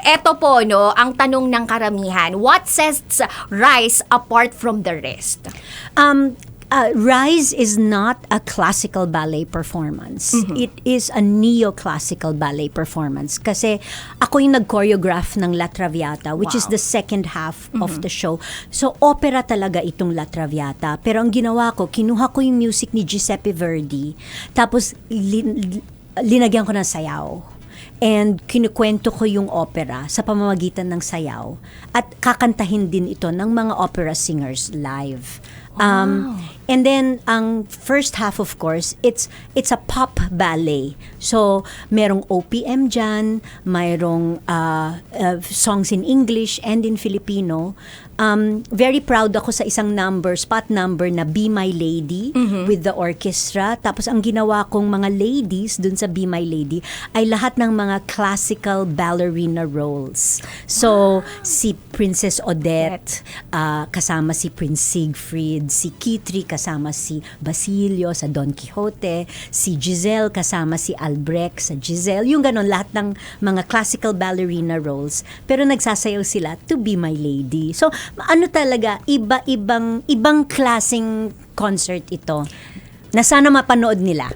eto po, no, ang tanong ng karamihan, what sets Rise apart from the rest? Rise is not a classical ballet performance. It is a neoclassical ballet performance. Kasi ako yung nag-choreograph ng La Traviata, which is Wow. the second half of the show. So, opera talaga itong La Traviata. Pero ang ginawa ko, kinuha ko yung music ni Giuseppe Verdi, tapos linagyan ko ng sayaw. And kinukwento ko yung opera sa pamamagitan ng sayaw. At kakantahin din ito ng mga opera singers live. And then ang first half, of course, it's a pop ballet. So merong OPM dyan, mayroong songs in English and in Filipino. Very proud ako sa isang spot number na Be My Lady with the orchestra. Tapos ang ginawa kong mga ladies dun sa Be My Lady ay lahat ng mga classical ballerina roles. So si Princess Odette, kasama si Prince Siegfried, si Kitri kasama si Basilio sa Don Quixote, si Giselle kasama si Albrecht sa Giselle. Yung ganon, lahat ng mga classical ballerina roles. Pero nagsasayaw sila to Be My Lady. So ano talaga, ibang klaseng concert ito na sana mapanood nila.